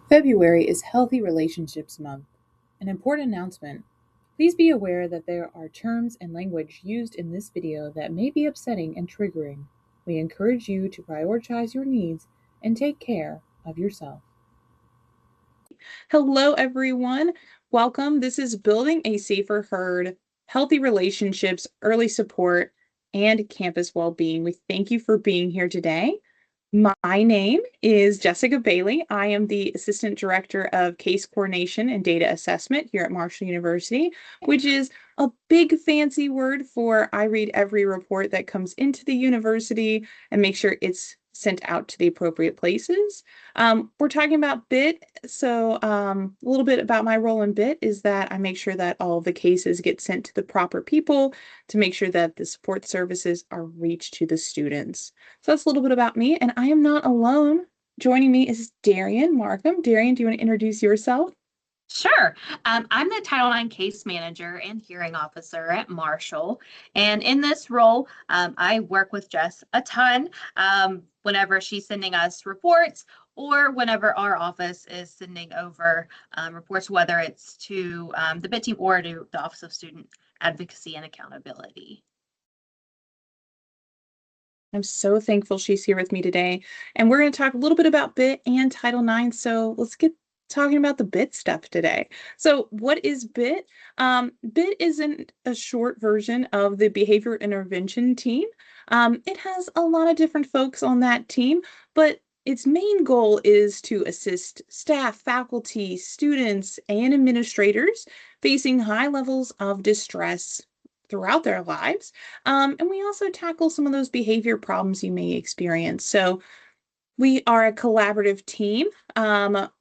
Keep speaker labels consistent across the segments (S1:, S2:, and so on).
S1: February is Healthy Relationships Month. An important announcement. Please be aware that there are terms and language used in this video that may be upsetting and triggering. We encourage you to prioritize your needs and take care of yourself.
S2: Hello, everyone. Welcome. This is Building a Safer Herd, Healthy Relationships, Early Support, and Campus Wellbeing. We thank you for being here today. My name is Jessica Bailey. I am the Assistant Director of Case Coordination and Data Assessment here at Marshall University, which is a big fancy word for I read every report that comes into the university and make sure it's sent out to the appropriate places. We're talking about BIT, so a little bit about my role in BIT is that I make sure that all of the cases get sent to the proper people to make sure that the support services are reached to the students. So that's a little bit about me, and I am not alone. Joining me is Darian Markham. Darian, do you want to introduce yourself?
S3: Sure. I'm the Title IX Case Manager and Hearing Officer at Marshall. And in this role, I work with Jess a ton whenever she's sending us reports or whenever our office is sending over reports, whether it's to the BIT team or to the Office of Student Advocacy and Accountability.
S2: I'm so thankful she's here with me today. And we're going to talk a little bit about BIT and Title IX. So let's get talking about the BIT stuff today. So what is BIT? BIT is a short version of the Behavior Intervention Team. It has a lot of different folks on that team, but its main goal is to assist staff, faculty, students, and administrators facing high levels of distress throughout their lives. And we also tackle some of those behavior problems you may experience. So we are a collaborative team.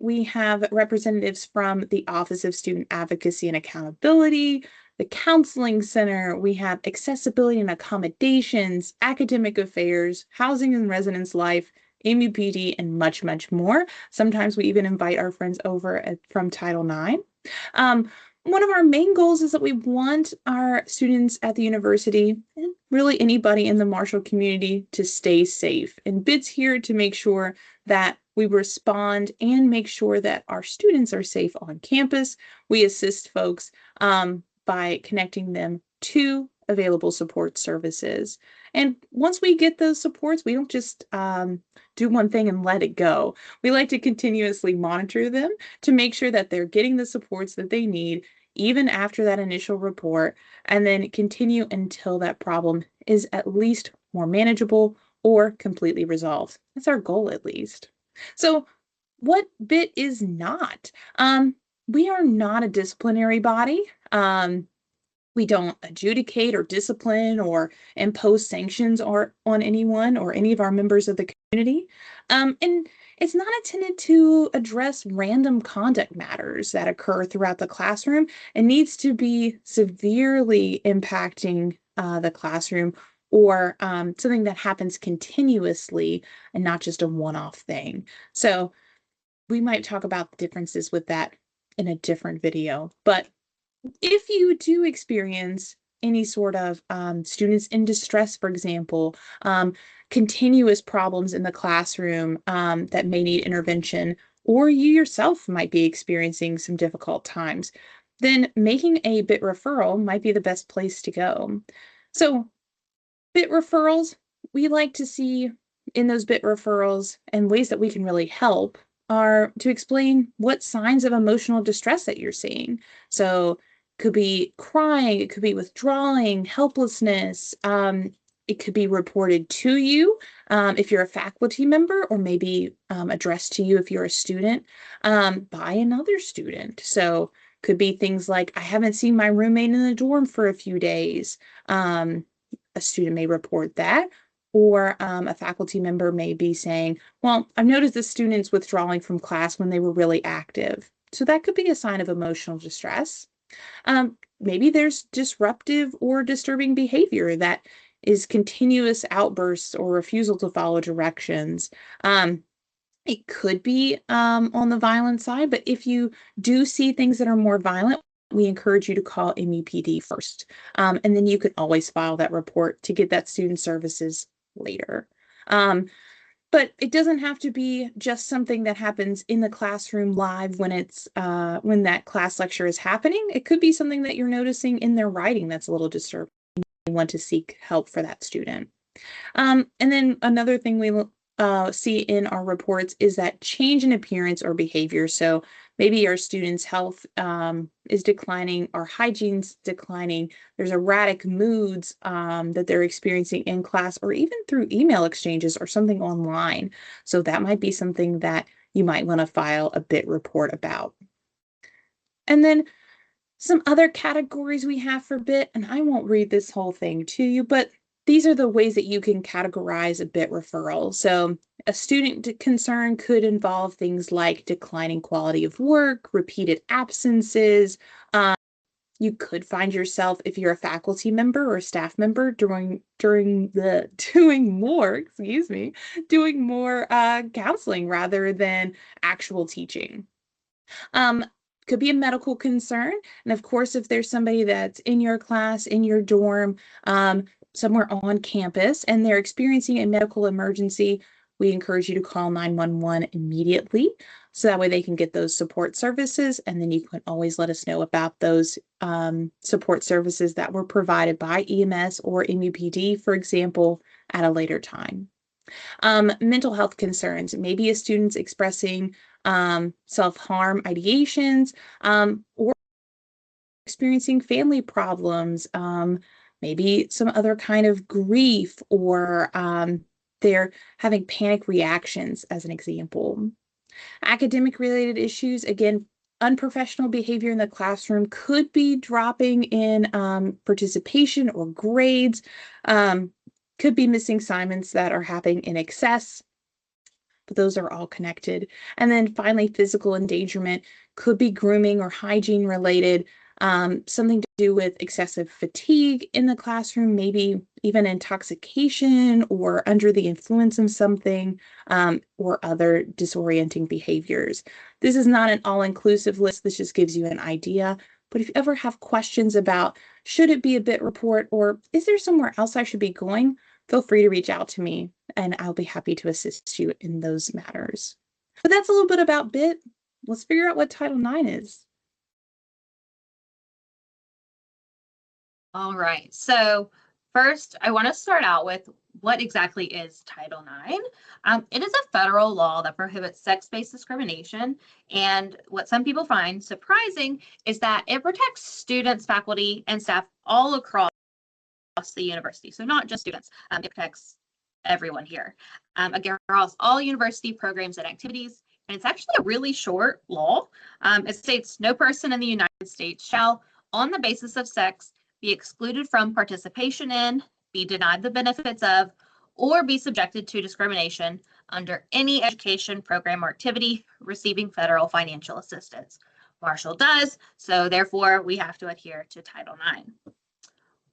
S2: We have representatives from the Office of Student Advocacy and Accountability, the Counseling Center. We have accessibility and accommodations, academic affairs, housing and residence life, MUPD, and much, much more. Sometimes we even invite our friends over from Title IX. One of our main goals is that we want our students at the university and really anybody in the Marshall community to stay safe. And BIT's here to make sure that we respond and make sure that our students are safe on campus. We assist folks by connecting them to available support services. And once we get those supports, we don't just do one thing and let it go. We like to continuously monitor them to make sure that they're getting the supports that they need even after that initial report, and then continue until that problem is at least more manageable or completely resolved. That's our goal, at least. So what BIT is not? We are not a disciplinary body. We don't adjudicate or discipline or impose sanctions on anyone or any of our members of the community. And it's not intended to address random conduct matters that occur throughout the classroom and needs to be severely impacting the classroom or something that happens continuously and not just a one-off thing. So we might talk about the differences with that in a different video, but if you do experience any sort of students in distress, for example, continuous problems in the classroom that may need intervention, or you yourself might be experiencing some difficult times, then making a BIT referral might be the best place to go. So BIT referrals, we like to see in those BIT referrals and ways that we can really help are to explain what signs of emotional distress that you're seeing. So could be crying, it could be withdrawing, helplessness. It could be reported to you if you're a faculty member, or maybe addressed to you if you're a student by another student. So could be things like, I haven't seen my roommate in the dorm for a few days. A student may report that. Or a faculty member may be saying, well, I've noticed the students withdrawing from class when they were really active. So that could be a sign of emotional distress. Maybe there's disruptive or disturbing behavior that is continuous outbursts or refusal to follow directions. It could be on the violent side, but if you do see things that are more violent, we encourage you to call MUPD first. And then you can always file that report to get that student services later. But it doesn't have to be just something that happens in the classroom live when when that class lecture is happening. It could be something that you're noticing in their writing that's a little disturbing. You want to seek help for that student. And then another thing we see in our reports is that change in appearance or behavior. So maybe our students' health is declining, our hygiene's declining, there's erratic moods that they're experiencing in class or even through email exchanges or something online. So that might be something that you might want to file a BIT report about. And then some other categories we have for BIT, and I won't read this whole thing to you, but these are the ways that you can categorize a BIT referral. So a student concern could involve things like declining quality of work, repeated absences. You could find yourself, if you're a faculty member or staff member, doing more counseling rather than actual teaching. Could be a medical concern. And of course, if there's somebody that's in your class, in your dorm, somewhere on campus, and they're experiencing a medical emergency, we encourage you to call 911 immediately. So that way they can get those support services. And then you can always let us know about those support services that were provided by EMS or MUPD, for example, at a later time. Mental health concerns, maybe a student's expressing self-harm ideations or experiencing family problems, maybe some other kind of grief, or they're having panic reactions, as an example. Academic related issues, again, unprofessional behavior in the classroom could be dropping in participation or grades, could be missing assignments that are happening in excess, but those are all connected. And then finally, physical endangerment could be grooming or hygiene related, something to do with excessive fatigue in the classroom, maybe even intoxication or under the influence of something, or other disorienting behaviors. This is not an all-inclusive list. This just gives you an idea. But if you ever have questions about, should it be a BIT report, or is there somewhere else I should be going, feel free to reach out to me and I'll be happy to assist you in those matters. But that's a little bit about BIT. Let's figure out what Title IX is.
S3: All right, so first I want to start out with what exactly is Title IX. It is a federal law that prohibits sex-based discrimination, and what some people find surprising is that it protects students, faculty, and staff all across the university. So not just students, it protects everyone here, across all university programs and activities. And it's actually a really short law. It states no person in the United States shall, on the basis of sex, be excluded from participation in, be denied the benefits of, or be subjected to discrimination under any education program or activity receiving federal financial assistance. Marshall does, so therefore we have to adhere to Title IX.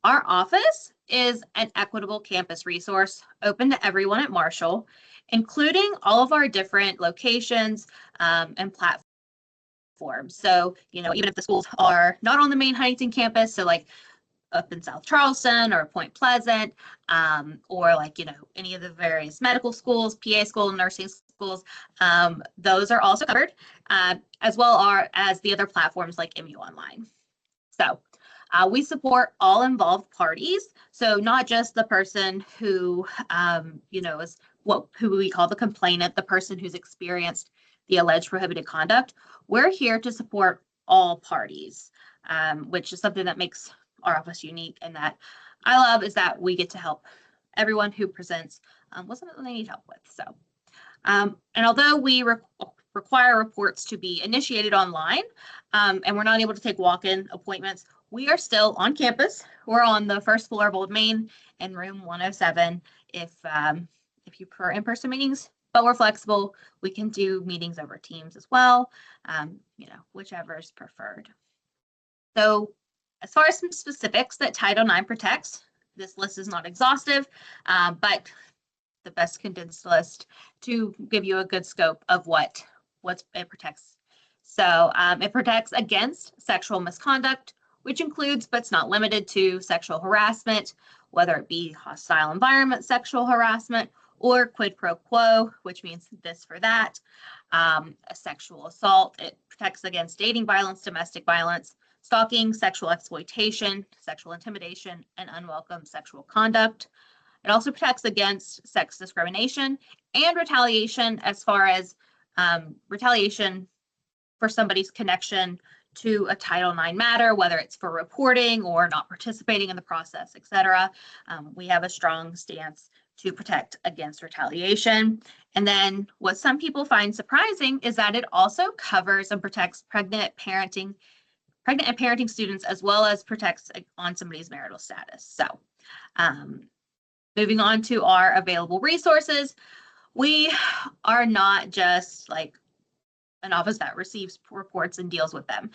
S3: Our office is an equitable campus resource open to everyone at Marshall, including all of our different locations and platforms. So, even if the schools are not on the main Huntington campus, so like up in South Charleston or Point Pleasant, or like, any of the various medical schools, PA school, nursing schools, those are also covered, as well as the other platforms like MU Online. So we support all involved parties. So not just the person who, is who we call the complainant, the person who's experienced the alleged prohibited conduct. We're here to support all parties, which is something that makes our office unique, and that I love is that we get to help everyone who presents with something they need help with. So, and although we require reports to be initiated online, and we're not able to take walk-in appointments, we are still on campus. We're on the first floor of Old Main in room 107 if you prefer in-person meetings, but we're flexible. We can do meetings over Teams as well, whichever is preferred. So as far as some specifics that Title IX protects, this list is not exhaustive, but the best condensed list to give you a good scope of what it protects. So it protects against sexual misconduct, which includes, but it's not limited to, sexual harassment whether it be hostile environment, sexual harassment, or quid pro quo, which means this for that. A sexual assault, it protects against dating violence, domestic violence, stalking, sexual exploitation, sexual intimidation, and unwelcome sexual conduct. It also protects against sex discrimination and retaliation, as far as retaliation for somebody's connection to a Title IX matter, whether it's for reporting or not participating in the process, etc. We have a strong stance to protect against retaliation. And then what some people find surprising is that it also covers and protects pregnant and parenting students, as well as protects on somebody's marital status. So moving on to our available resources, we are not just like an office that receives reports and deals with them.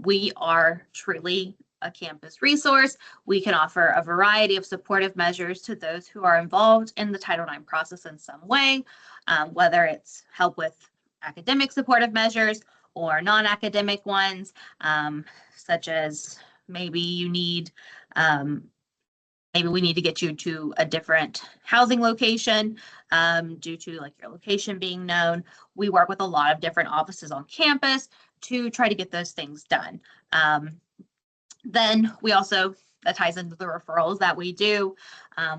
S3: We are truly a campus resource. We can offer a variety of supportive measures to those who are involved in the Title IX process in some way, whether it's help with academic supportive measures or non-academic ones, such as maybe you need, maybe we need to get you to a different housing location due to like your location being known. We work with a lot of different offices on campus to try to get those things done. Then we also, that ties into the referrals that we do,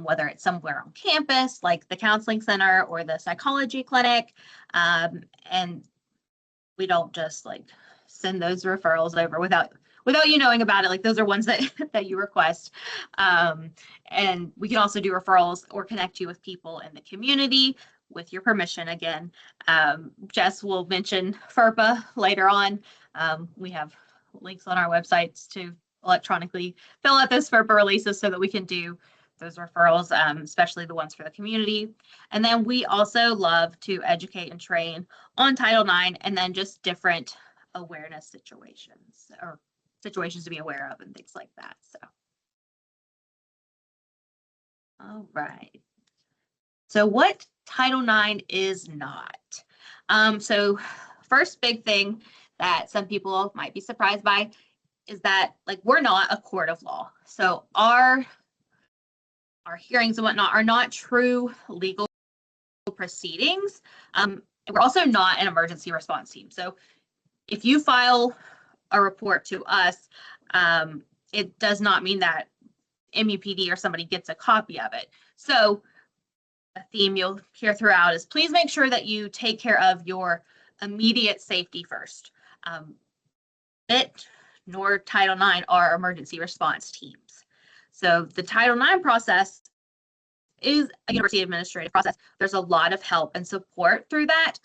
S3: whether it's somewhere on campus, like the counseling center or the psychology clinic. And we don't just like send those referrals over without you knowing about it. Like those are ones that, that you request. And we can also do referrals or connect you with people in the community with your permission again. Jess will mention FERPA later on. We have links on our websites to electronically fill out those FERPA releases so that we can do those referrals, especially the ones for the community. And then we also love to educate and train on Title IX, and then just different awareness situations or situations to be aware of and things like that. So, all right. So what Title IX is not. So first big thing that some people might be surprised by is that like we're not a court of law. So our hearings and whatnot are not true legal proceedings. We're also not an emergency response team. So if you file a report to us, it does not mean that MUPD or somebody gets a copy of it. So a theme you'll hear throughout is please make sure that you take care of your immediate safety first. It nor Title IX are emergency response teams. So the Title IX process is a university administrative process. There's a lot of help and support through that,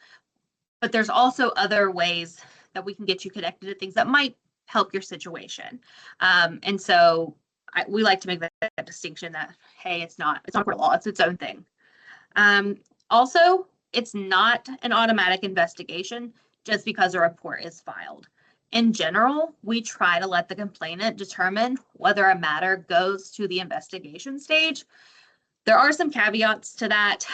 S3: but there's also other ways that we can get you connected to things that might help your situation. And so we like to make that distinction that, hey, it's not court of law, it's its own thing. Also, it's not an automatic investigation just because a report is filed. In general, we try to let the complainant determine whether a matter goes to the investigation stage. There are some caveats to that.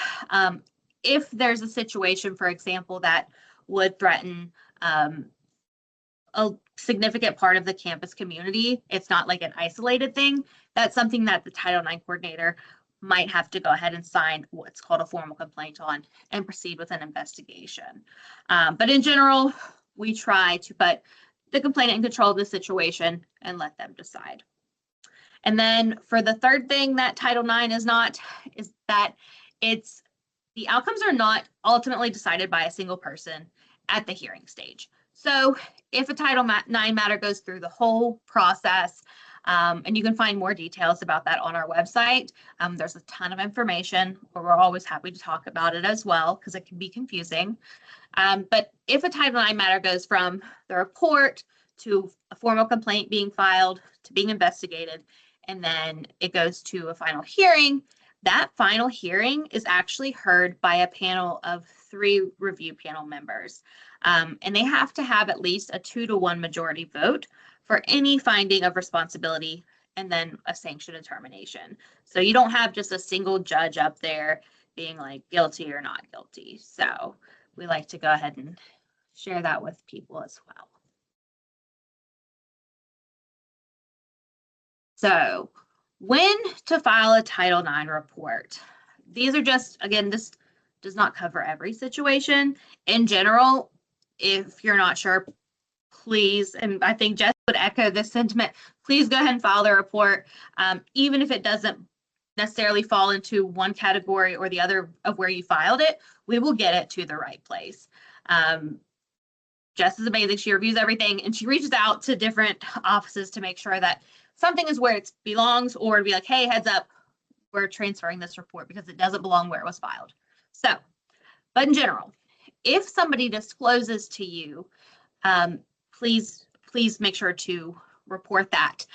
S3: If there's a situation, for example, that would threaten a significant part of the campus community, it's not like an isolated thing, that's something that the Title IX coordinator might have to go ahead and sign what's called a formal complaint on and proceed with an investigation. But in general, we try to put the complainant in control of the situation and let them decide. And then for the third thing that Title IX is not, is that the outcomes are not ultimately decided by a single person at the hearing stage. So if a Title IX matter goes through the whole process, and you can find more details about that on our website. There's a ton of information, but we're always happy to talk about it as well because it can be confusing. But if a Title IX matter goes from the report to a formal complaint being filed to being investigated, and then it goes to a final hearing, that final hearing is actually heard by a panel of 3 review panel members. And they have to have at least a 2-to-1 majority vote for any finding of responsibility and then a sanction determination. So you don't have just a single judge up there being like guilty or not guilty. So we like to go ahead and share that with people as well. So When to file a Title IX report. These are just, again, this does not cover every situation. In general, if you're not sure, please, and I think Jess would echo this sentiment, please go ahead and file the report. Even if it doesn't necessarily fall into one category or the other of where you filed it, we will get it to the right place. Jess is amazing. She reviews everything and she reaches out to different offices to make sure that something is where it belongs, or to be like, hey, heads up, we're transferring this report because it doesn't belong where it was filed. So, but in general, if somebody discloses to you, please make sure to report that.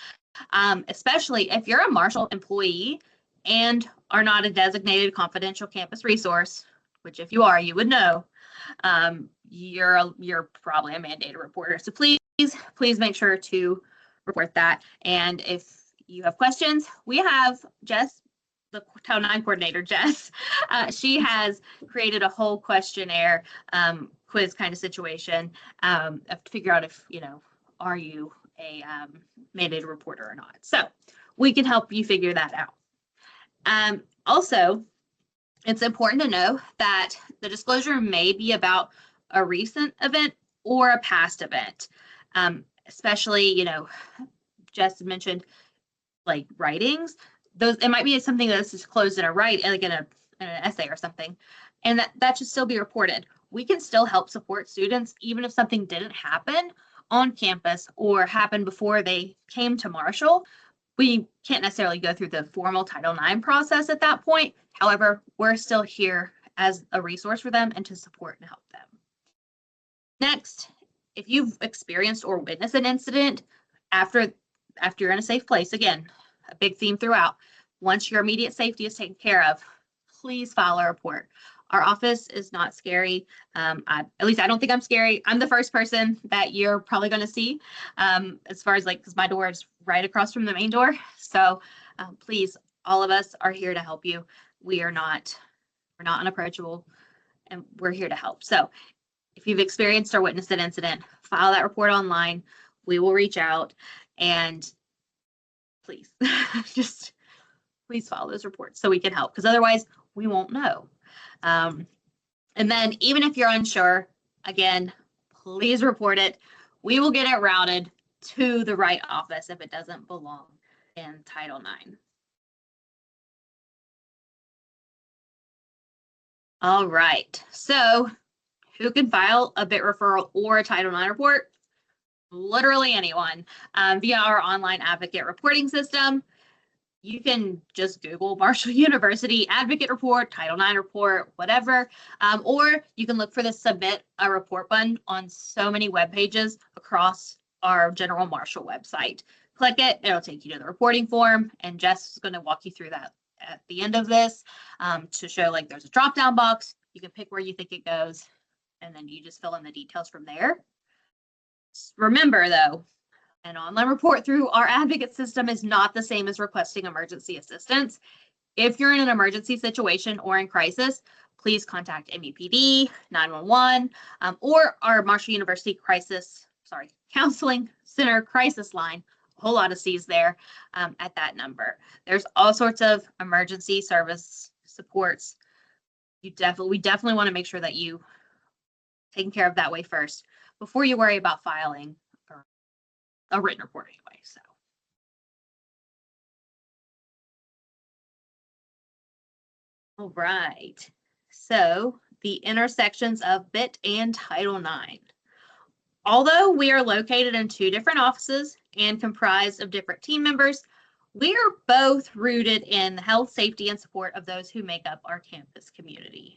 S3: Especially if you're a Marshall employee and are not a designated confidential campus resource, which if you are, you would know, you're probably a mandated reporter. So please make sure to report that. And if you have questions, we have Jess, the Title IX coordinator, Jess. She has created a whole questionnaire, quiz kind of situation to figure out if, are you a mandated reporter or not. So we can help you figure that out. Also, it's important to know that the disclosure may be about a recent event or a past event, especially, Jess mentioned like writings. Those, it might be something that's disclosed in a like in an essay or something, and that should still be reported. We can still help support students even if something didn't happen on campus or happened before they came to Marshall. We can't necessarily go through the formal Title IX process at that point. However, we're still here as a resource for them and to support and help them. Next, if you've experienced or witnessed an incident after you're in a safe place, again, a big theme throughout, once your immediate safety is taken care of, please file a report. Our office is not scary. At least I don't think I'm scary. I'm the first person that you're probably going to see, as far as because my door is right across from the main door. So please, all of us are here to help you. We're not unapproachable, and we're here to help. So if you've experienced or witnessed an incident, file that report online. We will reach out, and please, please follow those reports so we can help, because otherwise we won't know. And then even if you're unsure, again, please report it. We will get it routed to the right office if it doesn't belong in Title IX. All right, so who can file a BIT referral or a Title IX report? Literally anyone, via our online advocate reporting system. You can just Google Marshall University Advocate Report, Title IX report, whatever, or you can look for the Submit a Report button on so many web pages across our General Marshall website. Click it, it'll take you to the reporting form, and Jess is going to walk you through that at the end of this to show there's a drop-down box. You can pick where you think it goes, and then you just fill in the details from there. Remember, though, an online report through our advocate system is not the same as requesting emergency assistance. If you're in an emergency situation or in crisis, please contact MEPD, 911, or our Marshall University Counseling Center crisis line. A whole lot of C's there at that number. There's all sorts of emergency service supports. We definitely want to make sure that you taken care of that way first before you worry about filing a written report anyway. So all right, so the intersections of BIT and Title IX. Although we are located in two different offices and comprised of different team members, we are both rooted in the health, safety, and support of those who make up our campus community.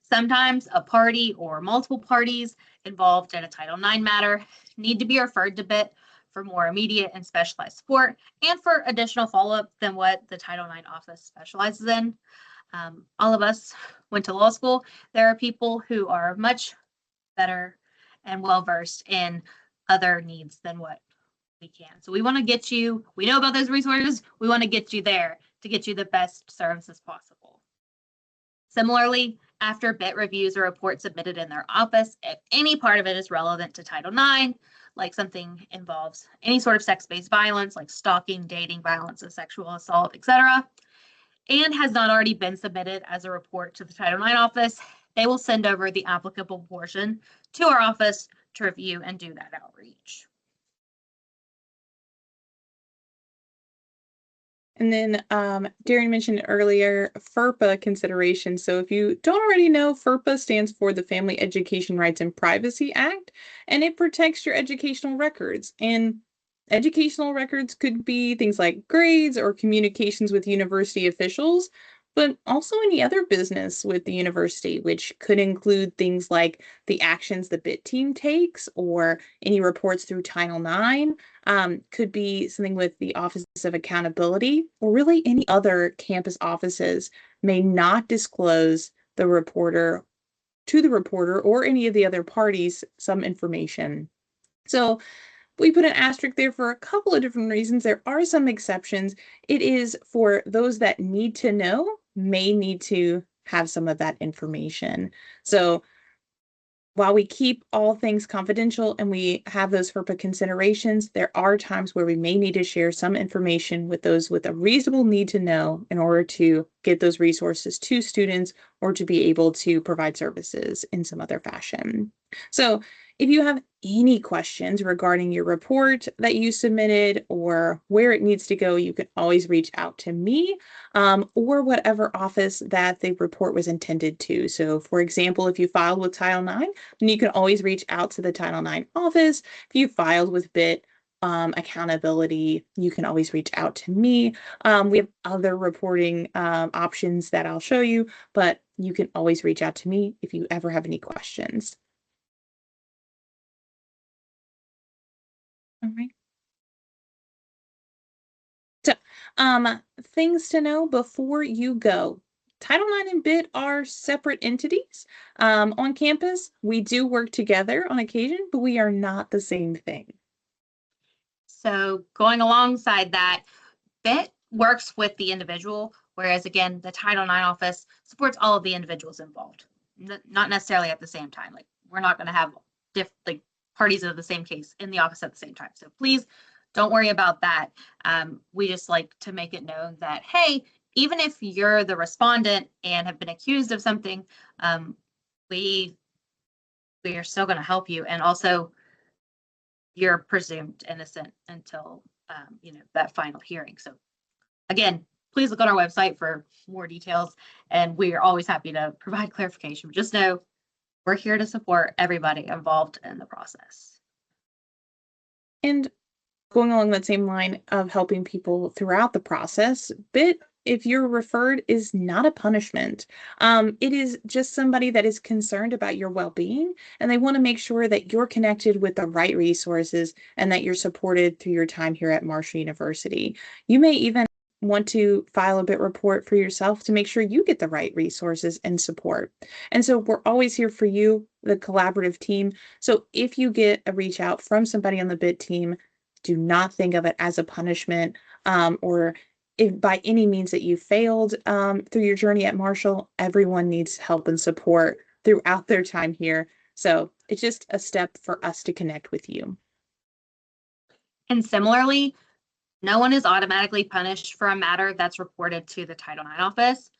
S3: Sometimes a party or multiple parties involved in a Title IX matter need to be referred to BIT for more immediate and specialized support and for additional follow-up than what the Title IX office specializes in. All of us went to law school. There are people who are much better and well-versed in other needs than what we can. So we want to get you, we know about those resources, we want to get you there to get you the best services possible. Similarly, After BIT reviews a report submitted in their office, if any part of it is relevant to Title IX, like something involves any sort of sex-based violence, like stalking, dating, violence, and sexual assault, etc., and has not already been submitted as a report to the Title IX office, they will send over the applicable portion to our office to review and do that outreach.
S2: And then Darren mentioned earlier FERPA consideration. So if you don't already know, FERPA stands for the Family Education Rights and Privacy Act, and it protects your educational records. And educational records could be things like grades or communications with university officials, but also any other business with the university, which could include things like the actions the BIT team takes or any reports through Title IX. Could be something with the Office of Accountability, or really any other campus offices may not disclose the reporter to the reporter or any of the other parties some information. So we put an asterisk there for a couple of different reasons. There are some exceptions. It is for those that need to know, may need to have some of that information. So while we keep all things confidential and we have those FERPA considerations, there are times where we may need to share some information with those with a reasonable need to know in order to get those resources to students or to be able to provide services in some other fashion. So if you have any questions regarding your report that you submitted or where it needs to go, you can always reach out to me or whatever office that the report was intended to. So for example, if you filed with Title IX, then you can always reach out to the Title IX office. If you filed with BIT accountability, you can always reach out to me. We have other reporting options that I'll show you, but you can always reach out to me if you ever have any questions. All right. So, things to know before you go. Title IX and BIT are separate entities. On campus, we do work together on occasion, but we are not the same thing.
S3: So going alongside that, BIT works with the individual, whereas again, the Title IX office supports all of the individuals involved, not necessarily at the same time. Like we're not going to have like parties of the same case in the office at the same time. So please don't worry about that. We just like to make it known that, hey, even if you're the respondent and have been accused of something, we are still going to help you. And also, you're presumed innocent until that final hearing. So again, please look on our website for more details, and we are always happy to provide clarification. Just know we're here to support everybody involved in the process.
S2: And going along that same line of helping people throughout the process, BIT, if you're referred, is not a punishment. It is just somebody that is concerned about your well-being, and they want to make sure that you're connected with the right resources and that you're supported through your time here at Marshall University. You may even want to file a BIT report for yourself to make sure you get the right resources and support. And so we're always here for you, the collaborative team. So if you get a reach out from somebody on the BIT team, do not think of it as a punishment or if by any means that you failed through your journey at Marshall. Everyone needs help and support throughout their time here. So it's just a step for us to connect with you.
S3: And similarly, no one is automatically punished for a matter that's reported to the Title IX office.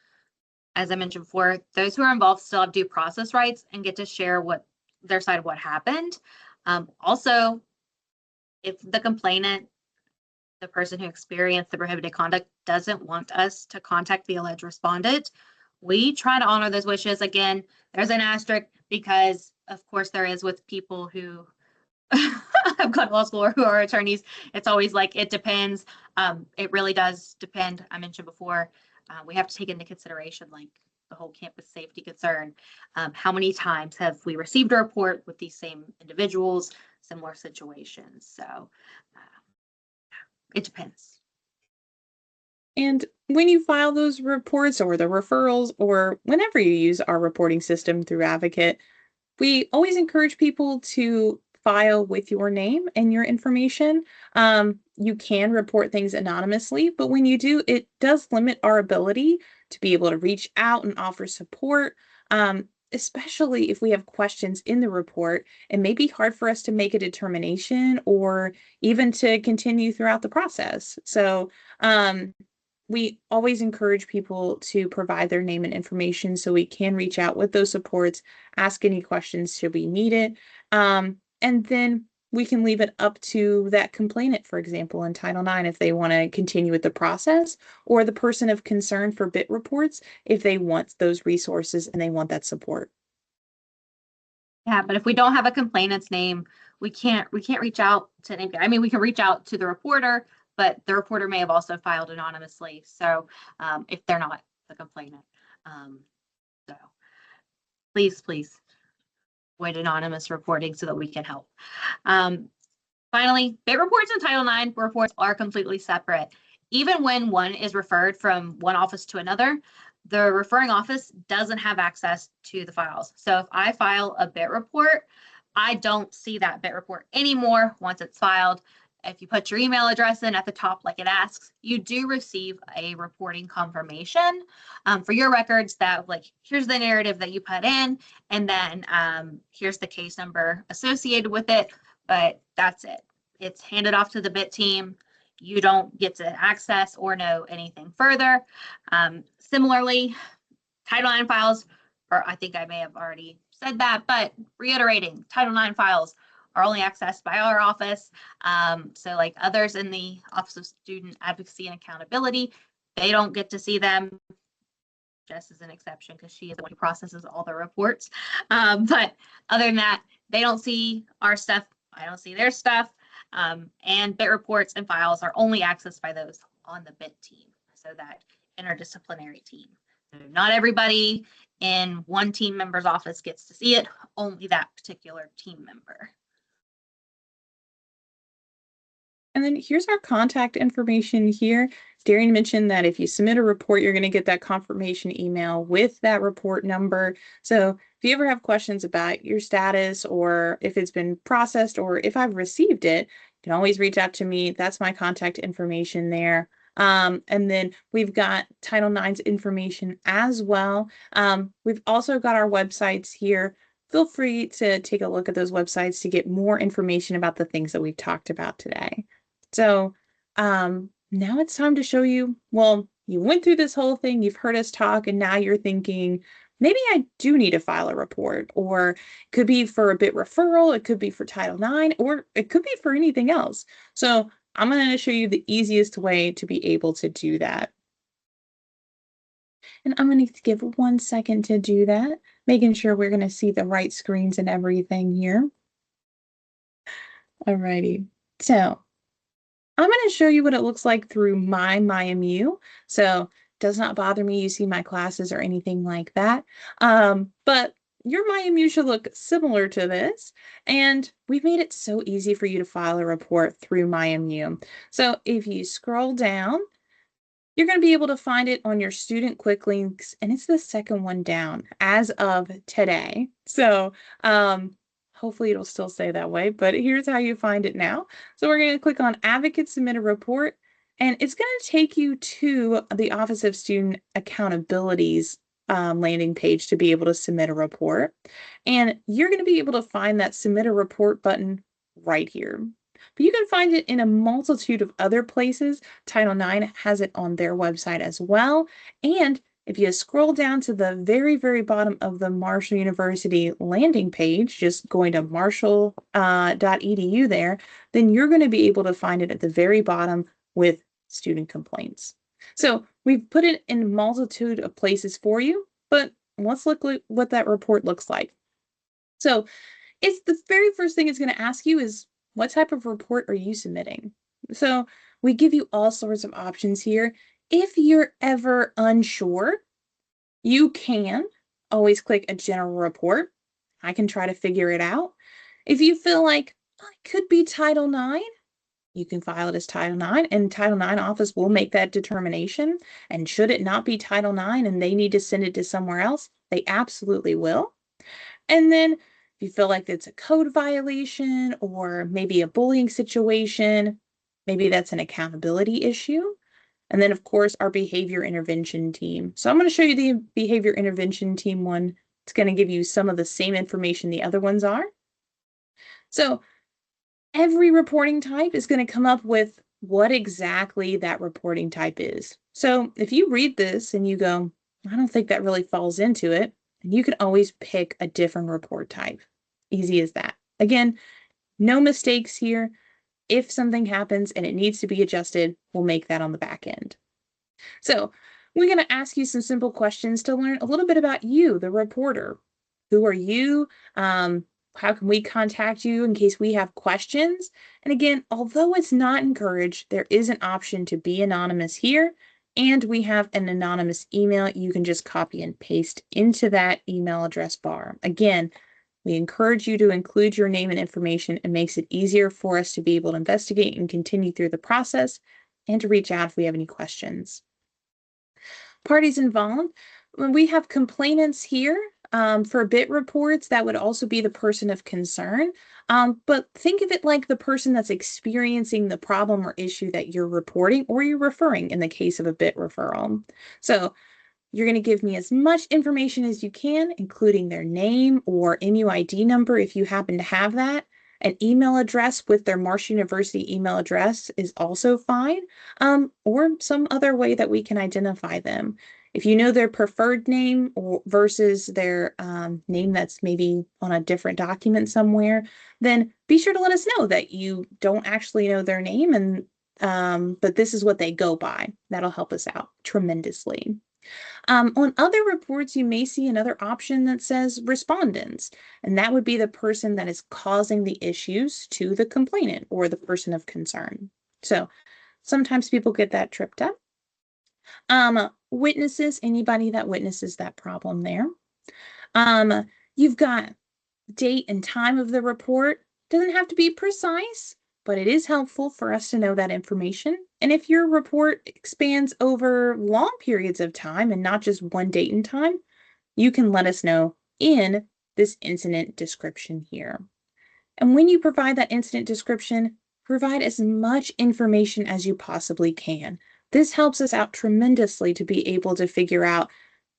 S3: As I mentioned before, those who are involved still have due process rights and get to share what their side of what happened. Also, if the complainant, the person who experienced the prohibited conduct, doesn't want us to contact the alleged respondent, we try to honor those wishes. Again, there's an asterisk because, of course, there is with people who have gone to law school or who are attorneys. It's always like, it depends. It really does depend. I mentioned before, we have to take into consideration like the whole campus safety concern. How many times have we received a report with these same individuals, similar situations? So it depends.
S2: And when you file those reports or the referrals, or whenever you use our reporting system through Advocate, we always encourage people to file with your name and your information. You can report things anonymously, but when you do, it does limit our ability to be able to reach out and offer support. Especially if we have questions in the report, it may be hard for us to make a determination or even to continue throughout the process. So we always encourage people to provide their name and information so we can reach out with those supports, ask any questions should we need it. And then we can leave it up to that complainant, for example, in Title IX, if they want to continue with the process, or the person of concern for BIT reports, if they want those resources and they want that support.
S3: Yeah, but if we don't have a complainant's name, we can't reach out to anybody. I mean, we can reach out to the reporter, but the reporter may have also filed anonymously. So if they're not the complainant, so please avoid anonymous reporting so that we can help. Finally, BIT reports and Title IX reports are completely separate. Even when one is referred from one office to another, the referring office doesn't have access to the files. So if I file a BIT report, I don't see that BIT report anymore once it's filed. If you put your email address in at the top like it asks, you do receive a reporting confirmation for your records that, like, here's the narrative that you put in, and then here's the case number associated with it, but that's it. It's handed off to the BIT team. You don't get to access or know anything further. Similarly, Title IX files, or I think I may have already said that, but reiterating, Title IX files are only accessed by our office. So like others in the Office of Student Advocacy and Accountability, they don't get to see them. Jess is an exception because she is the one who processes all the reports. But other than that, they don't see our stuff. I don't see their stuff. And BIT reports and files are only accessed by those on the BIT team, so that interdisciplinary team. So not everybody in one team member's office gets to see it, only that particular team member.
S2: And then here's our contact information here. Darian mentioned that if you submit a report, you're going to get that confirmation email with that report number. So if you ever have questions about your status, or if it's been processed, or if I've received it, you can always reach out to me. That's my contact information there. And then we've got Title IX's information as well. We've also got our websites here. Feel free to take a look at those websites to get more information about the things that we've talked about today. So now it's time to show you, well, you went through this whole thing, you've heard us talk, and now you're thinking, maybe I do need to file a report, or it could be for a BIT referral, it could be for Title IX, or it could be for anything else. So I'm going to show you the easiest way to be able to do that. And I'm going to give 1 second to do that, making sure we're going to see the right screens and everything here. Alrighty, so I'm going to show you what it looks like through my MyMU. So it does not bother me you see my classes or anything like that. But your MyMU should look similar to this. And we've made it so easy for you to file a report through MyMU. So if you scroll down, you're going to be able to find it on your student quick links, and it's the second one down as of today. So hopefully it'll still stay that way, but here's how you find it now. So we're going to click on Advocate Submit a Report, and it's going to take you to the Office of Student Accountability's landing page to be able to submit a report. And you're going to be able to find that Submit a Report button right here. But you can find it in a multitude of other places. Title IX has it on their website as well. And if you scroll down to the very, very bottom of the Marshall University landing page, just going to marshall.edu there, then you're going to be able to find it at the very bottom with student complaints. So we've put it in a multitude of places for you, but let's look at what that report looks like. So it's the very first thing it's going to ask you is, what type of report are you submitting? So we give you all sorts of options here. If you're ever unsure, you can always click a general report. I can try to figure it out. If you feel like it could be Title IX, you can file it as Title IX, and Title IX office will make that determination. And should it not be Title IX and they need to send it to somewhere else, they absolutely will. And then if you feel like it's a code violation or maybe a bullying situation, maybe that's an accountability issue. And then, of course, our behavior intervention team. So I'm going to show you the behavior intervention team one It's going to give you some of the same information the other ones are. So every reporting type is going to come up with what exactly that reporting type is. So if you read this and you go, I don't think that really falls into it, and you can always pick a different report type. Easy as that. Again, no mistakes here. If something happens and it needs to be adjusted, we'll make that on the back end. So we're going to ask you some simple questions to learn a little bit about you, the reporter. Who are you? How can we contact you in case we have questions? And again, although it's not encouraged, there is an option to be anonymous here. And we have an anonymous email you can just copy and paste into that email address bar. Again, we encourage you to include your name and information. It makes it easier for us to be able to investigate and continue through the process and to reach out if we have any questions. Parties involved, when we have complainants here, for BIT reports, that would also be the person of concern. But think of it like the person that's experiencing the problem or issue that you're reporting or you're referring in the case of a BIT referral. So you're going to give me as much information as you can, including their name or MUID number if you happen to have that. An email address with their Marshall University email address is also fine, or some other way that we can identify them. If you know their preferred name or versus their name that's maybe on a different document somewhere, then be sure to let us know that you don't actually know their name, and but this is what they go by. That'll help us out tremendously. On other reports, you may see another option that says respondents, and that would be the person that is causing the issues to the complainant or the person of concern. So sometimes people get that tripped up. Witnesses, anybody that witnesses that problem there. You've got date and time of the report. Doesn't have to be precise, but it is helpful for us to know that information. And if your report expands over long periods of time and not just one date and time, you can let us know in this incident description here. And when you provide that incident description, provide as much information as you possibly can. This helps us out tremendously to be able to figure out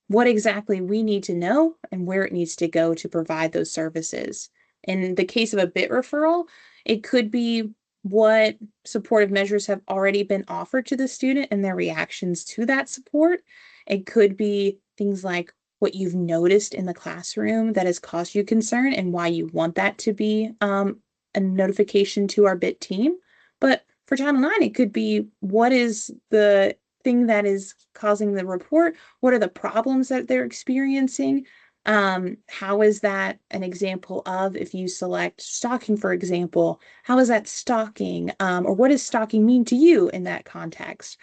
S2: what exactly we need to know and where it needs to go to provide those services. In the case of a BIT referral, it could be what supportive measures have already been offered to the student and their reactions to that support. It could be things like what you've noticed in the classroom that has caused you concern and why you want that to be a notification to our BIT team. But for Title IX, it could be what is the thing that is causing the report? What are the problems that they're experiencing? How is that an example of, if you select stalking, for example, how is that stalking? Or what does stalking mean to you in that context?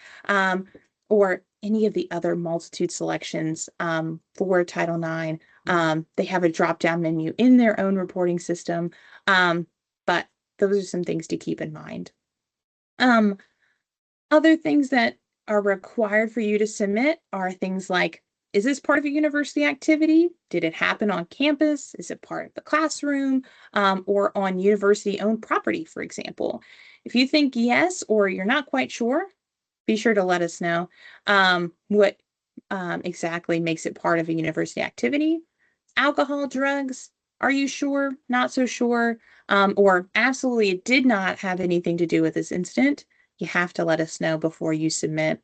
S2: Or any of the other multitude selections for Title IX. They have a drop-down menu in their own reporting system, but those are some things to keep in mind. Other things that are required for you to submit are things like, is this part of a university activity? Did it happen on campus? Is it part of the classroom or on university-owned property, for example? If you think yes, or you're not quite sure, be sure to let us know what exactly makes it part of a university activity. Alcohol, drugs, are you sure? Not so sure? Or absolutely it did not have anything to do with this incident? You have to let us know before you submit.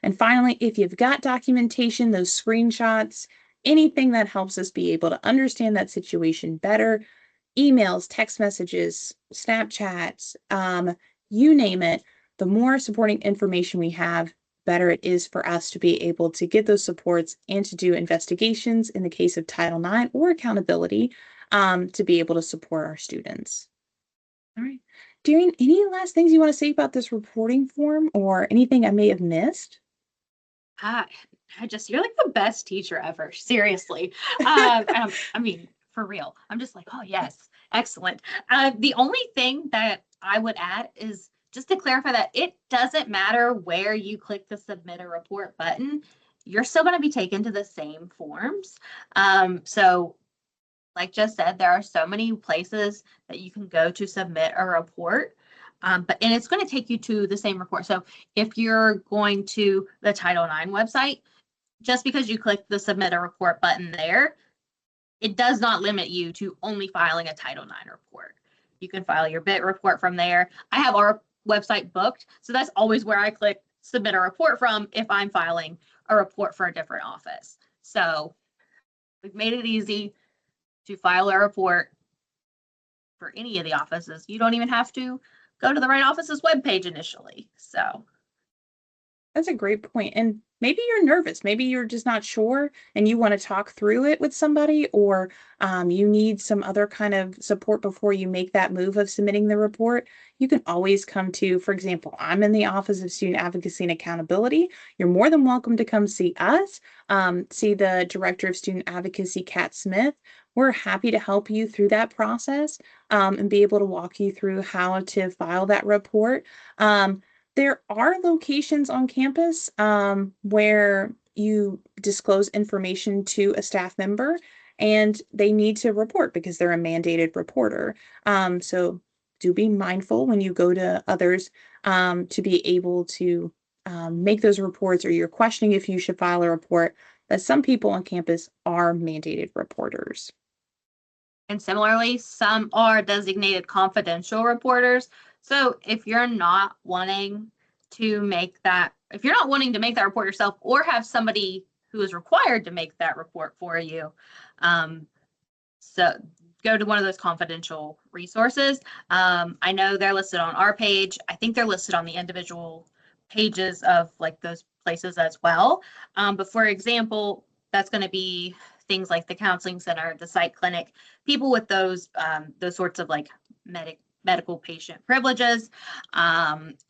S2: And finally, if you've got documentation, those screenshots, anything that helps us be able to understand that situation better, emails, text messages, Snapchats, you name it, the more supporting information we have, better it is for us to be able to get those supports and to do investigations in the case of Title IX or accountability to be able to support our students. All right. Darren, any last things you want to say about this reporting form or anything I may have missed?
S3: You're like the best teacher ever. Seriously. I mean, for real. I'm just like, oh yes, excellent. The only thing that I would add is just to clarify that it doesn't matter where you click the submit a report button, you're still going to be taken to the same forms. So like Jess said, there are so many places that you can go to submit a report, and it's going to take you to the same report. So if you're going to the Title IX website, just because you click the submit a report button there, it does not limit you to only filing a Title IX report. You can file your BIT report from there. I have our website booked, so that's always where I click submit a report from if I'm filing a report for a different office. So we've made it easy to file a report for any of the offices. You don't even have to go to the right office's webpage initially. So
S2: That's a great point. And maybe you're nervous. Maybe you're just not sure and you want to talk through it with somebody, or you need some other kind of support before you make that move of submitting the report. You can always come to, for example, I'm in the Office of Student Advocacy and Accountability. You're more than welcome to come see us, see the Director of Student Advocacy, Kat Smith. We're happy to help you through that process and be able to walk you through how to file that report. There are locations on campus where you disclose information to a staff member and they need to report because they're a mandated reporter. So do be mindful when you go to others to be able to make those reports, or you're questioning if you should file a report, that some people on campus are mandated reporters.
S3: and similarly, some are designated confidential reporters. So if you're not wanting to make that, report yourself or have somebody who is required to make that report for you, so go to one of those confidential resources. I know they're listed on our page. I think they're listed on the individual pages of like those places as well. But for example, that's going to be things like the counseling center, the psych clinic, people with those sorts of like medical patient privileges.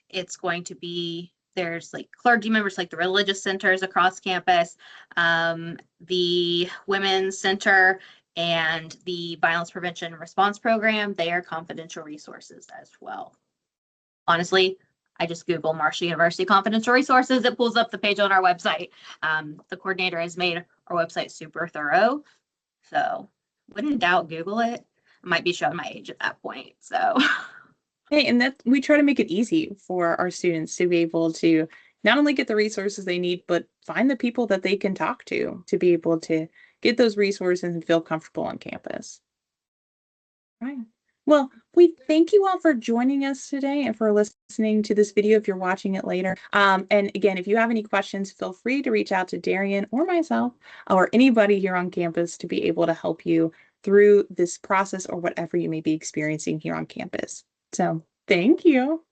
S3: It's going to be, there's like clergy members, like the religious centers across campus, the women's center, and the violence prevention response program. They are confidential resources as well. Honestly, I just Google Marshall University confidential resources. It pulls up the page on our website. The coordinator has made our website super thorough. So wouldn't doubt Google it. I might be showing my age at that point. So
S2: Hey, and that we try to make it easy for our students to be able to not only get the resources they need, but find the people that they can talk to be able to get those resources and feel comfortable on campus. Right. Well, we thank you all for joining us today and for listening to this video if you're watching it later. And again, if you have any questions, feel free to reach out to Darian or myself or anybody here on campus to be able to help you through this process or whatever you may be experiencing here on campus. So thank you.